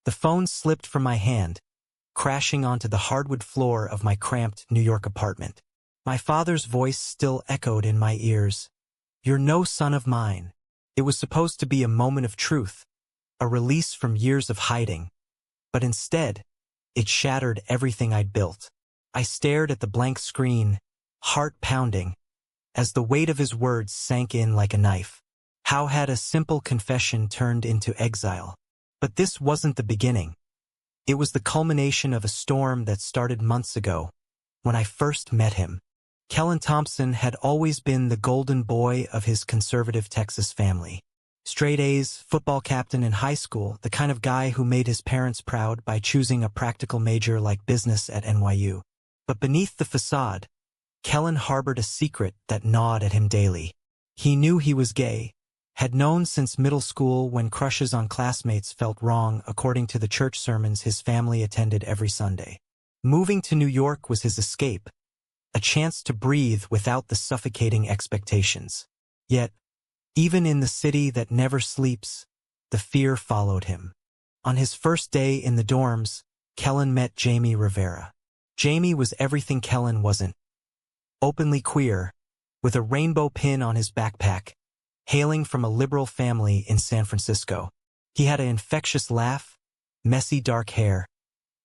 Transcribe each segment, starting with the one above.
The phone slipped from my hand, crashing onto the hardwood floor of my cramped New York apartment. My father's voice still echoed in my ears. "You're no son of mine." It was supposed to be a moment of truth, a release from years of hiding. But instead, it shattered everything I'd built. I stared at the blank screen, heart pounding, as the weight of his words sank in like a knife. How had a simple confession turned into exile? But this wasn't the beginning. It was the culmination of a storm that started months ago, when I first met him. Kellen Thompson had always been the golden boy of his conservative Texas family. Straight A's, football captain in high school, the kind of guy who made his parents proud by choosing a practical major like business at NYU. But beneath the facade, Kellen harbored a secret that gnawed at him daily. He knew he was gay, had known since middle school when crushes on classmates felt wrong according to the church sermons his family attended every Sunday. Moving to New York was his escape, a chance to breathe without the suffocating expectations. Yet, even in the city that never sleeps, the fear followed him. On his first day in the dorms, Kellen met Jamie Rivera. Jamie was everything Kellen wasn't. Openly queer, with a rainbow pin on his backpack, hailing from a liberal family in San Francisco. He had an infectious laugh, messy dark hair,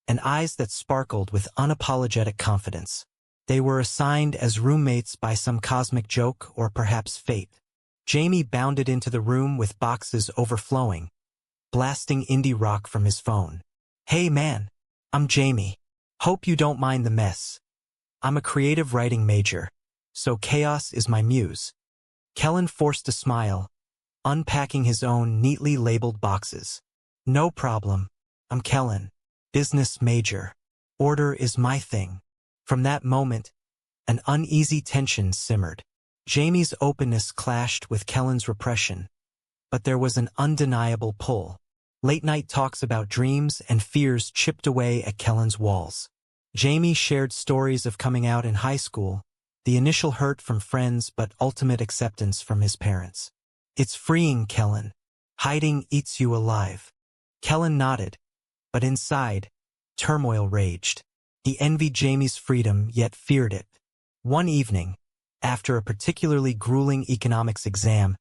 and eyes that sparkled with unapologetic confidence. They were assigned as roommates by some cosmic joke or perhaps fate. Jamie bounded into the room with boxes overflowing, blasting indie rock from his phone. "Hey man, I'm Jamie. Hope you don't mind the mess. I'm a creative writing major, so chaos is my muse." Kellen forced a smile, unpacking his own neatly labeled boxes. "No problem. I'm Kellen, business major. Order is my thing." From that moment, an uneasy tension simmered. Jamie's openness clashed with Kellen's repression, but there was an undeniable pull. Late-night talks about dreams and fears chipped away at Kellen's walls. Jamie shared stories of coming out in high school, the initial hurt from friends but ultimate acceptance from his parents. "It's freeing, Kellen. Hiding eats you alive." Kellen nodded, but inside, turmoil raged. He envied Jamie's freedom, yet feared it. One evening, after a particularly grueling economics exam,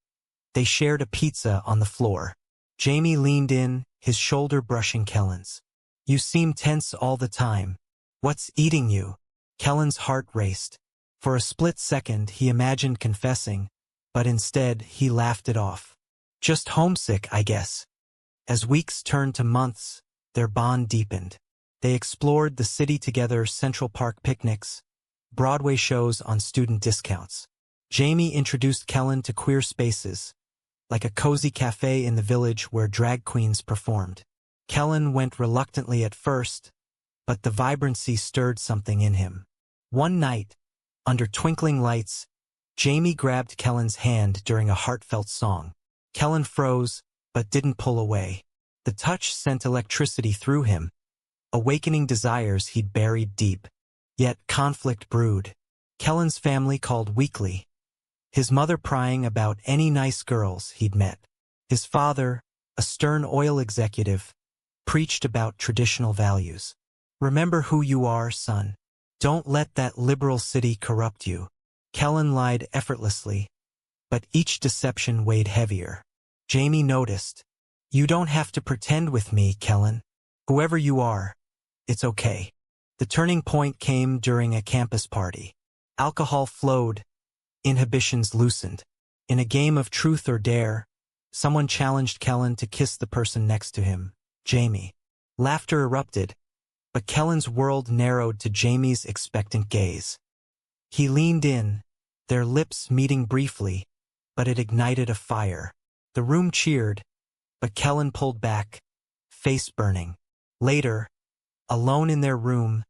they shared a pizza on the floor. Jamie leaned in, his shoulder brushing Kellen's. "You seem tense all the time. What's eating you?" Kellen's heart raced. For a split second, he imagined confessing, but instead he laughed it off. "Just homesick, I guess." As weeks turned to months, their bond deepened. They explored the city together, Central Park picnics, Broadway shows on student discounts. Jamie introduced Kellen to queer spaces, like a cozy cafe in the village where drag queens performed. Kellen went reluctantly at first, but the vibrancy stirred something in him. One night, under twinkling lights, Jamie grabbed Kellen's hand during a heartfelt song. Kellen froze, but didn't pull away. The touch sent electricity through him, awakening desires he'd buried deep. Yet conflict brewed. Kellen's family called weekly, his mother prying about any nice girls he'd met. His father, a stern oil executive, preached about traditional values. "Remember who you are, son. Don't let that liberal city corrupt you." Kellen lied effortlessly, but each deception weighed heavier. Jamie noticed. "You don't have to pretend with me, Kellen. Whoever you are, it's okay." The turning point came during a campus party. Alcohol flowed, inhibitions loosened. In a game of truth or dare, someone challenged Kellen to kiss the person next to him, Jamie. Laughter erupted, but Kellen's world narrowed to Jamie's expectant gaze. He leaned in, their lips meeting briefly, but it ignited a fire. The room cheered, but Kellen pulled back, face burning. Later, alone in their room,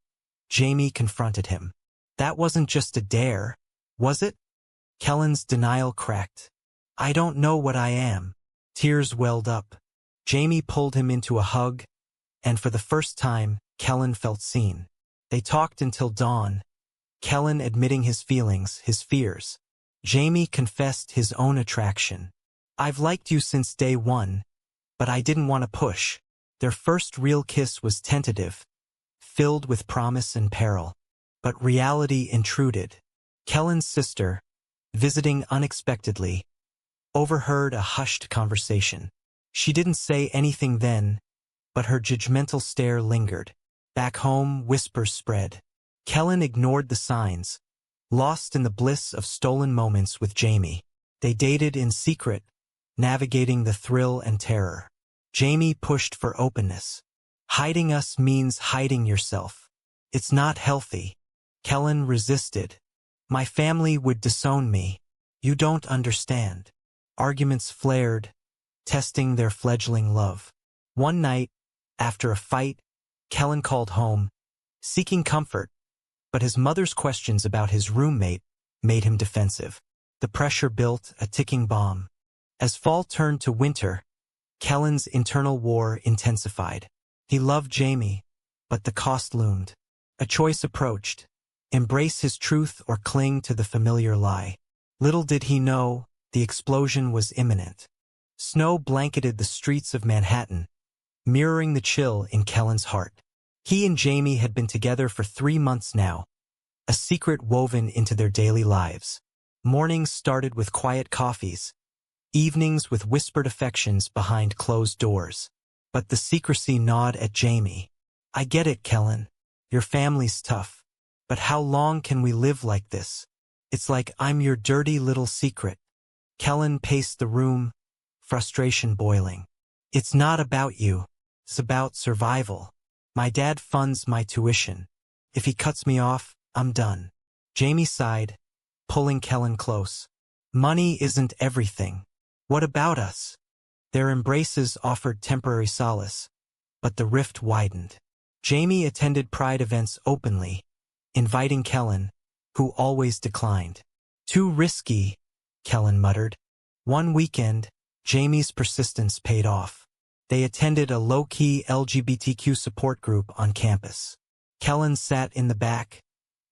Jamie confronted him. "That wasn't just a dare, was it?" Kellen's denial cracked. "I don't know what I am." Tears welled up. Jamie pulled him into a hug, and for the first time, Kellen felt seen. They talked until dawn, Kellen admitting his feelings, his fears. Jamie confessed his own attraction. "I've liked you since day one, but I didn't want to push." Their first real kiss was tentative, filled with promise and peril. But reality intruded. Kellen's sister, visiting unexpectedly, overheard a hushed conversation. She didn't say anything then, but her judgmental stare lingered. Back home, whispers spread. Kellen ignored the signs, lost in the bliss of stolen moments with Jamie. They dated in secret, navigating the thrill and terror. Jamie pushed for openness. Hiding us means hiding yourself. It's not healthy. Kellen resisted. My family would disown me. You don't understand. Arguments flared, testing their fledgling love. One night, after a fight, Kellen called home, seeking comfort, but his mother's questions about his roommate made him defensive. The pressure built, a ticking bomb. As fall turned to winter, Kellen's internal war intensified. He loved Jamie, but the cost loomed. A choice approached: embrace his truth or cling to the familiar lie. Little did he know, the explosion was imminent. Snow blanketed the streets of Manhattan, mirroring the chill in Kellen's heart. He and Jamie had been together for 3 months now, a secret woven into their daily lives. Mornings started with quiet coffees, evenings with whispered affections behind closed doors. But the secrecy gnawed at Jamie. I get it, Kellen. Your family's tough. But how long can we live like this? It's like I'm your dirty little secret. Kellen paced the room, frustration boiling. It's not about you. It's about survival. My dad funds my tuition. If he cuts me off, I'm done. Jamie sighed, pulling Kellen close. Money isn't everything. What about us? Their embraces offered temporary solace, but the rift widened. Jamie attended pride events openly, inviting Kellen, who always declined. Too risky, Kellen muttered. One weekend, Jamie's persistence paid off. They attended a low-key LGBTQ support group on campus. Kellen sat in the back,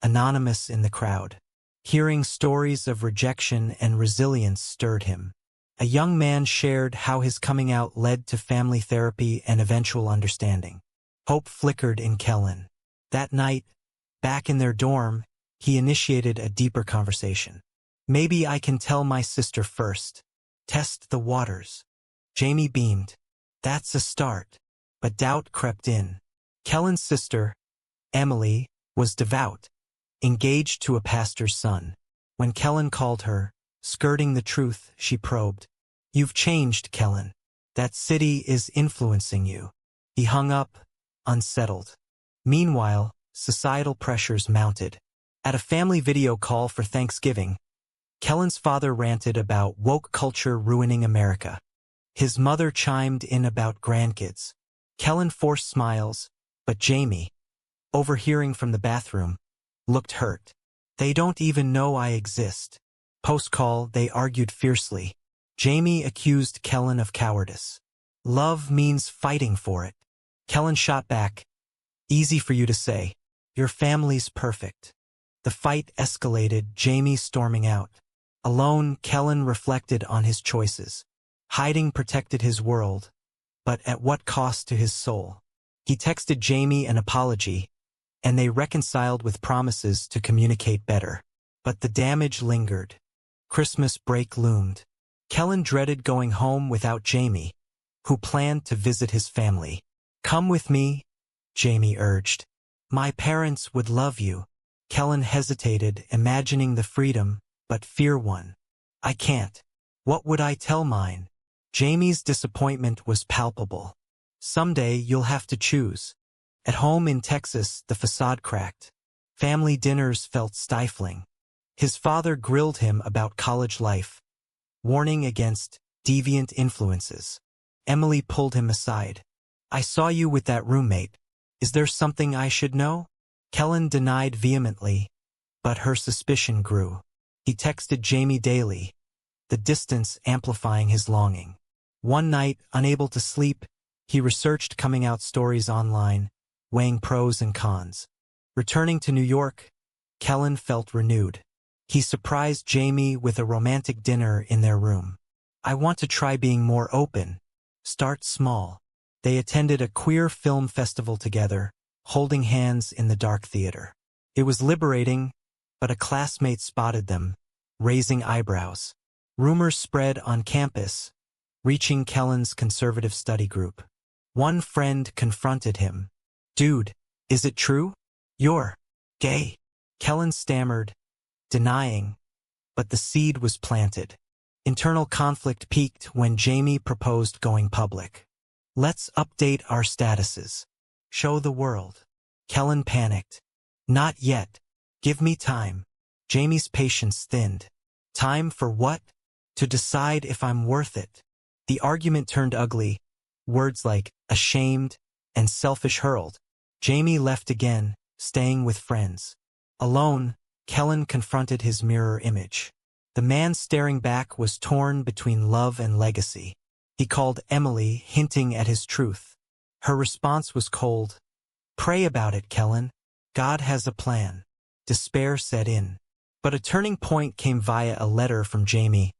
anonymous in the crowd. Hearing stories of rejection and resilience stirred him. A young man shared how his coming out led to family therapy and eventual understanding. Hope flickered in Kellen. That night, back in their dorm, he initiated a deeper conversation. Maybe I can tell my sister first. Test the waters. Jamie beamed. That's a start. But doubt crept in. Kellen's sister, Emily, was devout, engaged to a pastor's son. When Kellen called her, skirting the truth, she probed. You've changed, Kellen. That city is influencing you. He hung up, unsettled. Meanwhile, societal pressures mounted. At a family video call for Thanksgiving, Kellen's father ranted about woke culture ruining America. His mother chimed in about grandkids. Kellen forced smiles, but Jamie, overhearing from the bathroom, looked hurt. They don't even know I exist. Post-call, they argued fiercely. Jamie accused Kellen of cowardice. Love means fighting for it. Kellen shot back. Easy for you to say. Your family's perfect. The fight escalated, Jamie storming out. Alone, Kellen reflected on his choices. Hiding protected his world, but at what cost to his soul? He texted Jamie an apology, and they reconciled with promises to communicate better. But the damage lingered. Christmas break loomed. Kellen dreaded going home without Jamie, who planned to visit his family. Come with me, Jamie urged. My parents would love you. Kellen hesitated, imagining the freedom, but fear won. I can't. What would I tell mine? Jamie's disappointment was palpable. Someday you'll have to choose. At home in Texas, the facade cracked. Family dinners felt stifling. His father grilled him about college life, warning against deviant influences. Emily pulled him aside. I saw you with that roommate. Is there something I should know? Kellen denied vehemently, but her suspicion grew. He texted Jamie daily, the distance amplifying his longing. One night, unable to sleep, he researched coming out stories online, weighing pros and cons. Returning to New York, Kellen felt renewed. He surprised Jamie with a romantic dinner in their room. I want to try being more open. Start small. They attended a queer film festival together, holding hands in the dark theater. It was liberating, but a classmate spotted them, raising eyebrows. Rumors spread on campus, reaching Kellen's conservative study group. One friend confronted him. "Dude, is it true? You're gay." Kellen stammered, denying, but the seed was planted. Internal conflict peaked when Jamie proposed going public. "Let's update our statuses. Show the world." Kellen panicked. "Not yet. Give me time." Jamie's patience thinned. "Time for what?" "To decide if I'm worth it." The argument turned ugly. Words like ashamed and selfish hurled. Jamie left again, staying with friends. Alone, Kellen confronted his mirror image. The man staring back was torn between love and legacy. He called Emily, hinting at his truth. Her response was cold. "Pray about it, Kellen. God has a plan." Despair set in. But a turning point came via a letter from Jamie.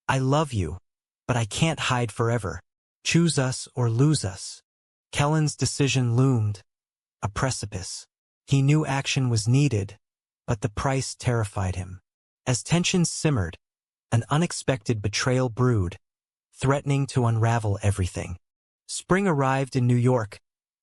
"I love you, but I can't hide forever. Choose us or lose us." Kellen's decision loomed, a precipice. He knew action was needed, but the price terrified him. As tensions simmered, an unexpected betrayal brewed, threatening to unravel everything. Spring arrived in New York,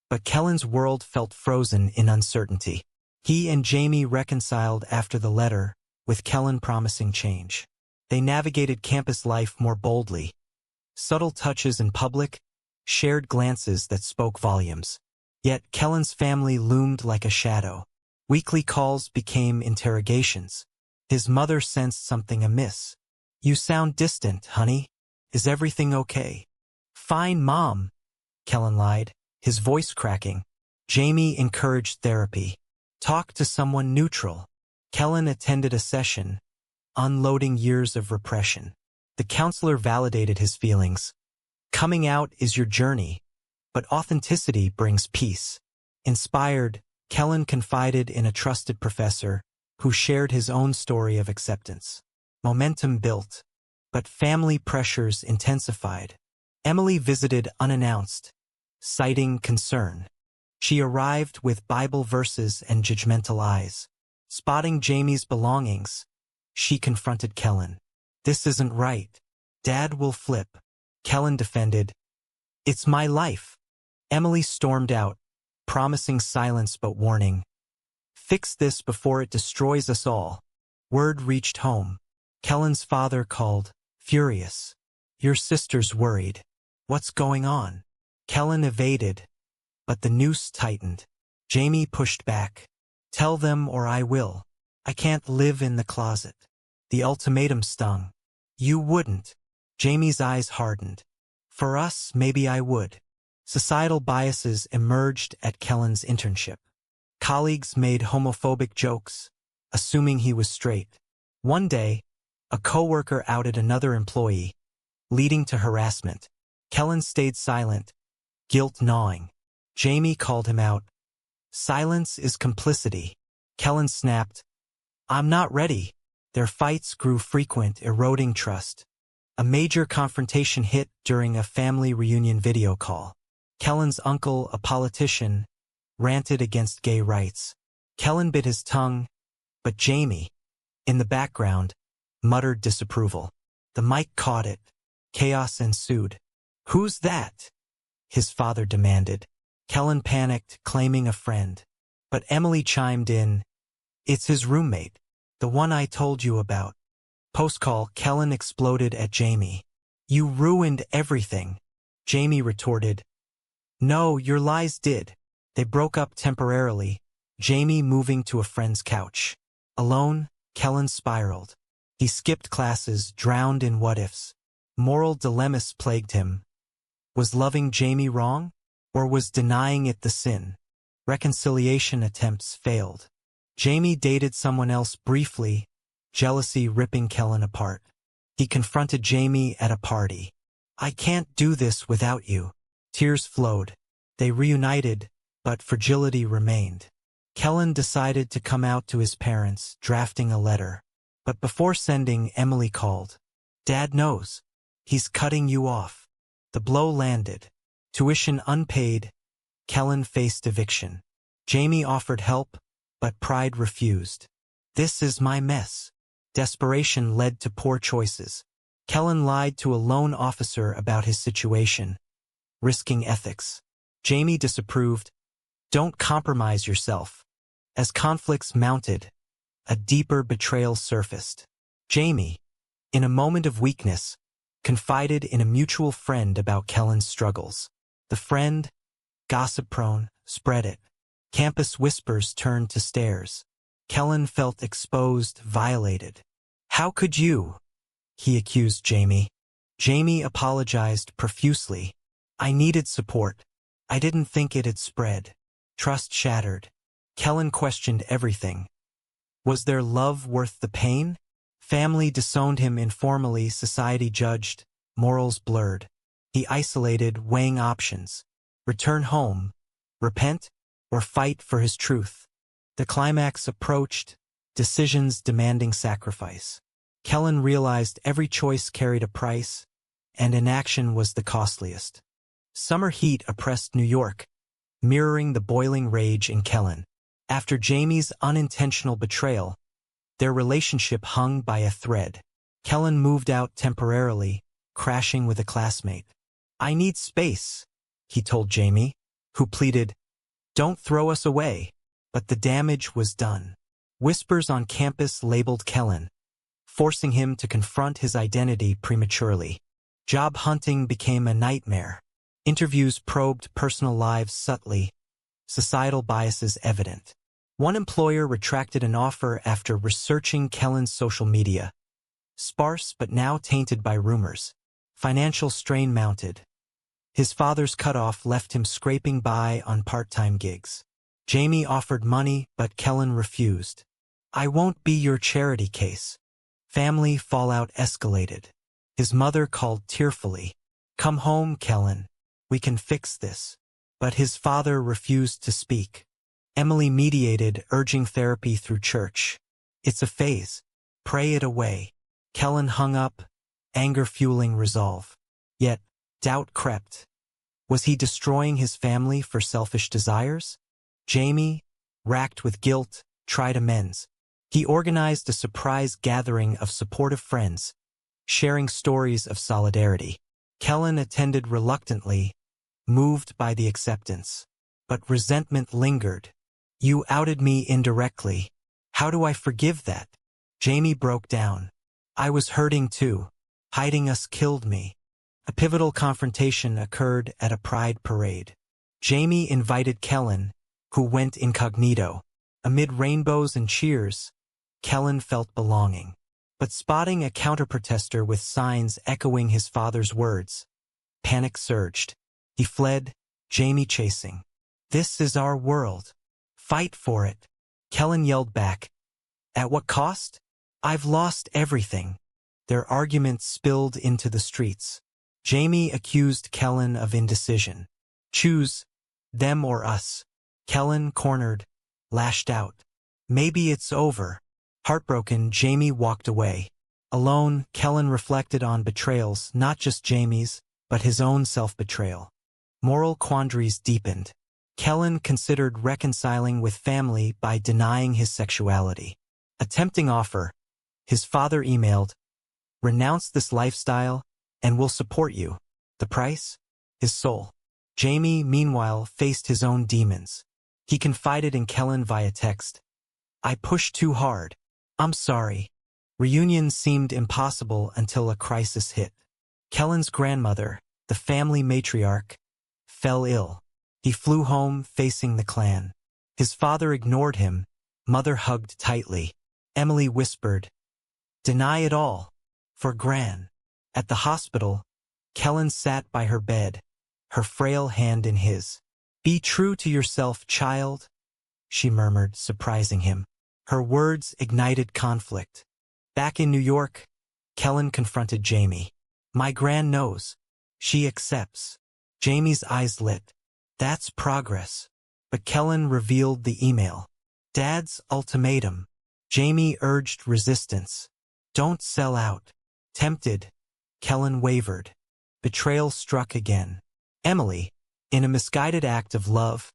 but Kellen's world felt frozen in uncertainty. He and Jamie reconciled after the letter, with Kellen promising change. They navigated campus life more boldly. Subtle touches in public, shared glances that spoke volumes. Yet Kellen's family loomed like a shadow. Weekly calls became interrogations. His mother sensed something amiss. "You sound distant, honey. Is everything okay?" "Fine, Mom," Kellen lied, his voice cracking. Jamie encouraged therapy. "Talk to someone neutral." Kellen attended a session, unloading years of repression. The counselor validated his feelings. "Coming out is your journey, but authenticity brings peace." Inspired, Kellen confided in a trusted professor who shared his own story of acceptance. Momentum built, but family pressures intensified. Emily visited unannounced, citing concern. She arrived with Bible verses and judgmental eyes. Spotting Jamie's belongings, she confronted Kellen. "This isn't right. Dad will flip." Kellen defended. "It's my life." Emily stormed out, promising silence but warning. "Fix this before it destroys us all." Word reached home. Kellen's father called, furious. "Your sister's worried. What's going on?" Kellen evaded, but the noose tightened. Jamie pushed back. "Tell them or I will. I can't live in the closet." The ultimatum stung. "You wouldn't." Jamie's eyes hardened. "For us, maybe I would." Societal biases emerged at Kellen's internship. Colleagues made homophobic jokes, assuming he was straight. One day, a coworker outed another employee, leading to harassment. Kellen stayed silent, guilt gnawing. Jamie called him out. "Silence is complicity." Kellen snapped. "I'm not ready." Their fights grew frequent, eroding trust. A major confrontation hit during a family reunion video call. Kellen's uncle, a politician, ranted against gay rights. Kellen bit his tongue, but Jamie, in the background, muttered disapproval. The mic caught it. Chaos ensued. "Who's that?" his father demanded. Kellen panicked, claiming a friend. But Emily chimed in. "It's his roommate, the one I told you about." Post-call, Kellen exploded at Jamie. "You ruined everything." Jamie retorted. "No, your lies did." They broke up temporarily, Jamie moving to a friend's couch. Alone, Kellen spiraled. He skipped classes, drowned in what-ifs. Moral dilemmas plagued him. Was loving Jamie wrong? Or was denying it the sin? Reconciliation attempts failed. Jamie dated someone else briefly, jealousy ripping Kellen apart. He confronted Jamie at a party. "I can't do this without you." Tears flowed. They reunited, but fragility remained. Kellen decided to come out to his parents, drafting a letter. But before sending, Emily called. "Dad knows. He's cutting you off." The blow landed. Tuition unpaid, Kellen faced eviction. Jamie offered help, but pride refused. This is my mess. Desperation led to poor choices. Kellen lied to a loan officer about his situation, risking ethics. Jamie disapproved. Don't compromise yourself. As conflicts mounted, a deeper betrayal surfaced. Jamie, in a moment of weakness, confided in a mutual friend about Kellen's struggles. The friend, gossip-prone, spread it. Campus whispers turned to stares. Kellen felt exposed, violated. How could you? He accused Jamie. Jamie apologized profusely. I needed support. I didn't think it had spread. Trust shattered. Kellen questioned everything. Was their love worth the pain? Family disowned him informally, society judged, morals blurred. He isolated, weighing options. Return home, repent, or fight for his truth. The climax approached, decisions demanding sacrifice. Kellen realized every choice carried a price, and inaction was the costliest. Summer heat oppressed New York, mirroring the boiling rage in Kellen. After Jamie's unintentional betrayal, their relationship hung by a thread. Kellen moved out temporarily, crashing with a classmate. I need space, he told Jamie, who pleaded, don't throw us away. But the damage was done. Whispers on campus labeled Kellen, forcing him to confront his identity prematurely. Job hunting became a nightmare. Interviews probed personal lives subtly, societal biases evident. One employer retracted an offer after researching Kellen's social media. Sparse but now tainted by rumors. Financial strain mounted. His father's cutoff left him scraping by on part-time gigs. Jamie offered money, but Kellen refused. I won't be your charity case. Family fallout escalated. His mother called tearfully. Come home, Kellen. We can fix this. But his father refused to speak. Emily mediated, urging therapy through church. It's a phase. Pray it away. Kellen hung up, anger fueling resolve. Yet, doubt crept. Was he destroying his family for selfish desires? Jamie, racked with guilt, tried amends. He organized a surprise gathering of supportive friends, sharing stories of solidarity. Kellen attended reluctantly, moved by the acceptance. But resentment lingered. You outed me indirectly. How do I forgive that? Jamie broke down. I was hurting too. Hiding us killed me. A pivotal confrontation occurred at a pride parade. Jamie invited Kellen, who went incognito. Amid rainbows and cheers, Kellen felt belonging. But spotting a counterprotester with signs echoing his father's words, panic surged. He fled, Jamie chasing. This is our world. Fight for it. Kellen yelled back. At what cost? I've lost everything. Their arguments spilled into the streets. Jamie accused Kellen of indecision. Choose, them or us. Kellen, cornered, lashed out. Maybe it's over. Heartbroken, Jamie walked away. Alone, Kellen reflected on betrayals, not just Jamie's, but his own self-betrayal. Moral quandaries deepened. Kellen considered reconciling with family by denying his sexuality. A tempting offer. His father emailed, renounce this lifestyle, and we'll support you. The price? His soul. Jamie, meanwhile, faced his own demons. He confided in Kellen via text. I pushed too hard. I'm sorry. Reunion seemed impossible until a crisis hit. Kellen's grandmother, the family matriarch, fell ill. He flew home facing the clan. His father ignored him. Mother hugged tightly. Emily whispered, deny it all. For Gran. At the hospital, Kellen sat by her bed, her frail hand in his. Be true to yourself, child, she murmured, surprising him. Her words ignited conflict. Back in New York, Kellen confronted Jamie. My Gran knows. She accepts. Jamie's eyes lit. That's progress. But Kellen revealed the email. Dad's ultimatum. Jamie urged resistance. Don't sell out. Tempted, Kellen wavered. Betrayal struck again. Emily, in a misguided act of love,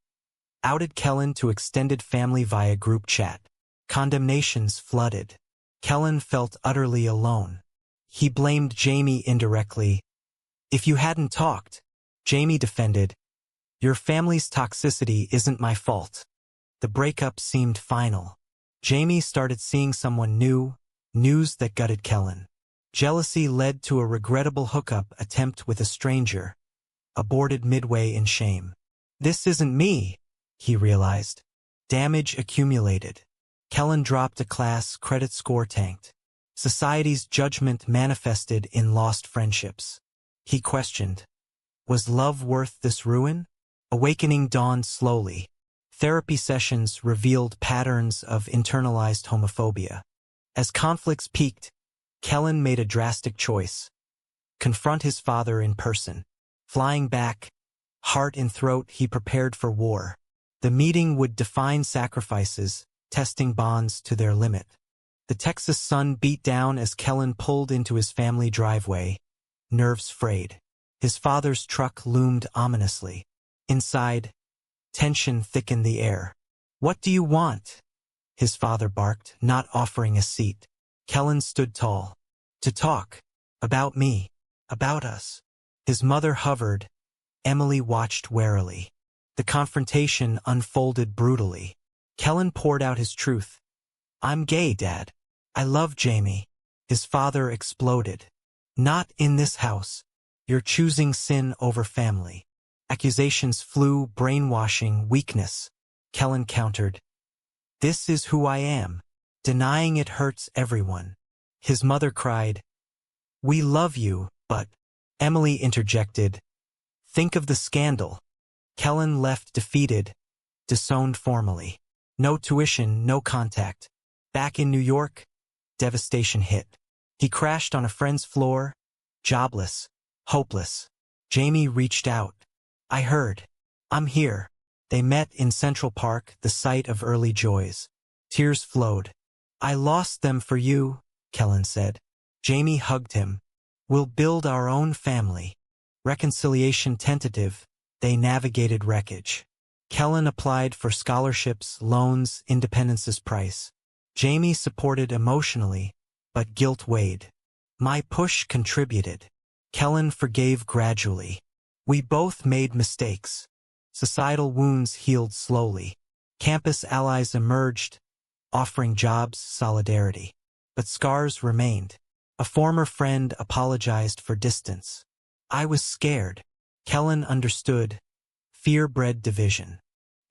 outed Kellen to extended family via group chat. Condemnations flooded. Kellen felt utterly alone. He blamed Jamie indirectly. "If you hadn't talked," Jamie defended, "your family's toxicity isn't my fault." The breakup seemed final. Jamie started seeing someone new, news that gutted Kellen. Jealousy led to a regrettable hookup attempt with a stranger, aborted midway in shame. "This isn't me," he realized. Damage accumulated. Kellen dropped a class, credit score tanked. Society's judgment manifested in lost friendships. He questioned, was love worth this ruin? Awakening dawned slowly. Therapy sessions revealed patterns of internalized homophobia. As conflicts peaked, Kellen made a drastic choice: confront his father in person. Flying back, heart in throat, he prepared for war. The meeting would define sacrifices, testing bonds to their limit. The Texas sun beat down as Kellen pulled into his family driveway, nerves frayed. His father's truck loomed ominously. Inside, tension thickened the air. "What do you want?" his father barked, not offering a seat. Kellen stood tall. "To talk. About me. About us." His mother hovered. Emily watched warily. The confrontation unfolded brutally. Kellen poured out his truth. "I'm gay, Dad. I love Jamie." His father exploded. "Not in this house. You're choosing sin over family." Accusations flew, brainwashing, weakness. Kellen countered, "This is who I am. Denying it hurts everyone." His mother cried, "We love you, but..." Emily interjected, "Think of the scandal." Kellen left defeated, disowned formally. No tuition, no contact. Back in New York, devastation hit. He crashed on a friend's floor, jobless, hopeless. Jamie reached out. "I heard. I'm here." They met in Central Park, the site of early joys. Tears flowed. "I lost them for you," Kellen said. Jamie hugged him. "We'll build our own family." Reconciliation tentative, they navigated wreckage. Kellen applied for scholarships, loans, independence's price. Jamie supported emotionally, but guilt weighed. "My push contributed." Kellen forgave gradually. "We both made mistakes." Societal wounds healed slowly. Campus allies emerged, offering jobs, solidarity. But scars remained. A former friend apologized for distance. "I was scared." Kellen understood. Fear bred division.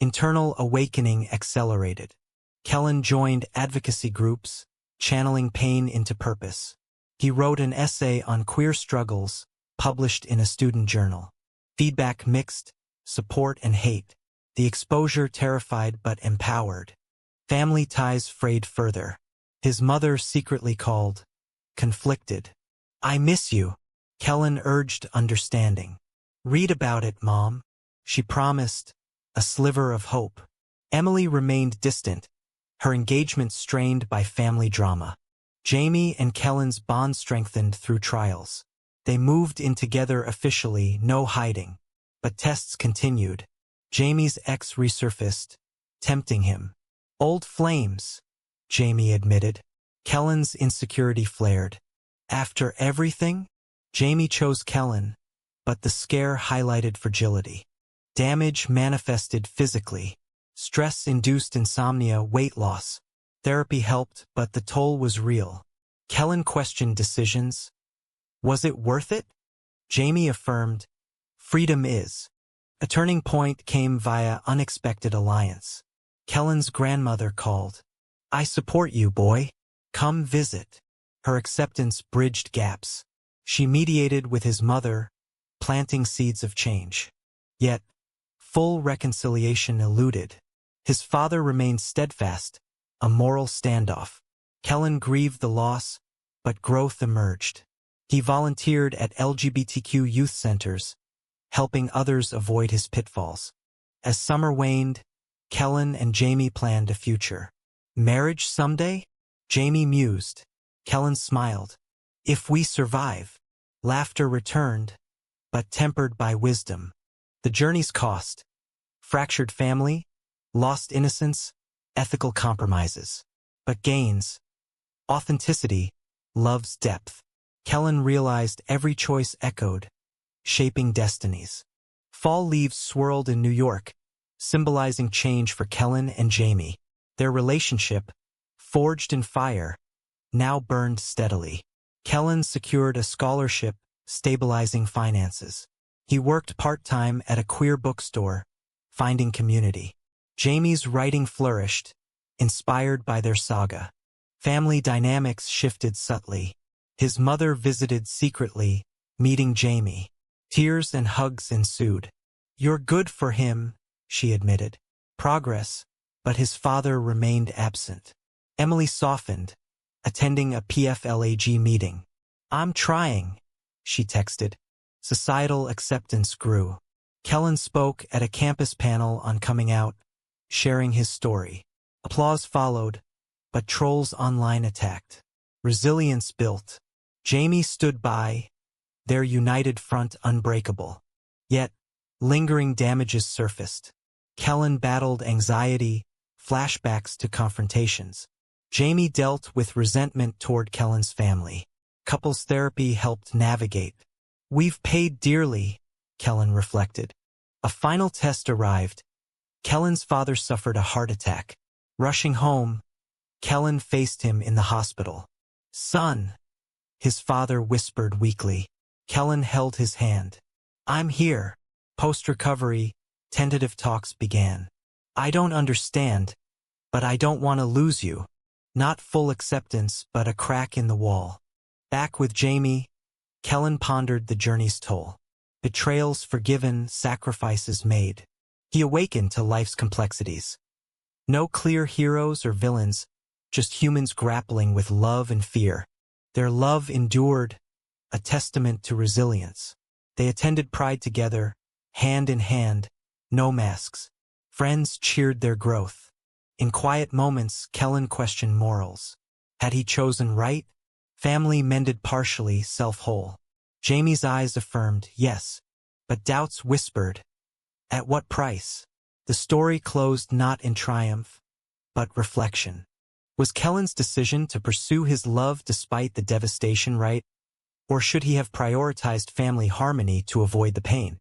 Internal awakening accelerated. Kellen joined advocacy groups, channeling pain into purpose. He wrote an essay on queer struggles, published in a student journal. Feedback mixed, support and hate. The exposure terrified but empowered. Family ties frayed further. His mother secretly called, conflicted. "I miss you." Kellen urged understanding. "Read about it, Mom," she promised, a sliver of hope. Emily remained distant, her engagement strained by family drama. Jamie and Kellen's bond strengthened through trials. They moved in together officially, no hiding. But tests continued. Jamie's ex resurfaced, tempting him. "Old flames," Jamie admitted. Kellen's insecurity flared. After everything, Jamie chose Kellen, but the scare highlighted fragility. Damage manifested physically. Stress-induced insomnia, weight loss. Therapy helped, but the toll was real. Kellen questioned decisions. Was it worth it? Jamie affirmed, freedom is. A turning point came via unexpected alliance. Kellen's grandmother called. "I support you, boy. Come visit." Her acceptance bridged gaps. She mediated with his mother, planting seeds of change. Yet, full reconciliation eluded. His father remained steadfast, a moral standoff. Kellen grieved the loss, but growth emerged. He volunteered at LGBTQ youth centers, helping others avoid his pitfalls. As summer waned, Kellen and Jamie planned a future. Marriage someday? Jamie mused. Kellen smiled. If we survive. Laughter returned, but tempered by wisdom. The journey's cost: fractured family, lost innocence, ethical compromises. But gains: authenticity, love's depth. Kellen realized every choice echoed, shaping destinies. Fall leaves swirled in New York, symbolizing change for Kellen and Jamie. Their relationship, forged in fire, now burned steadily. Kellen secured a scholarship, stabilizing finances. He worked part-time at a queer bookstore, finding community. Jamie's writing flourished, inspired by their saga. Family dynamics shifted subtly. His mother visited secretly, meeting Jamie. Tears and hugs ensued. "You're good for him," she admitted. Progress, but his father remained absent. Emily softened, attending a PFLAG meeting. "I'm trying," she texted. Societal acceptance grew. Kellen spoke at a campus panel on coming out, sharing his story. Applause followed, but trolls online attacked. Resilience built. Jamie stood by, their united front unbreakable. Yet, lingering damages surfaced. Kellen battled anxiety, flashbacks to confrontations. Jamie dealt with resentment toward Kellen's family. Couples therapy helped navigate. "We've paid dearly," Kellen reflected. A final test arrived. Kellen's father suffered a heart attack. Rushing home, Kellen faced him in the hospital. "Son," his father whispered weakly. Kellen held his hand. "I'm here." Post-recovery, tentative talks began. "I don't understand, but I don't want to lose you." Not full acceptance, but a crack in the wall. Back with Jamie, Kellen pondered the journey's toll. Betrayals forgiven, sacrifices made. He awakened to life's complexities. No clear heroes or villains, just humans grappling with love and fear. Their love endured, a testament to resilience. They attended Pride together, hand in hand, no masks. Friends cheered their growth. In quiet moments, Kellen questioned morals. Had he chosen right? Family mended partially, self-whole. Jamie's eyes affirmed, yes, but doubts whispered. At what price? The story closed not in triumph, but reflection. Was Kellen's decision to pursue his love despite the devastation right? Or should he have prioritized family harmony to avoid the pain?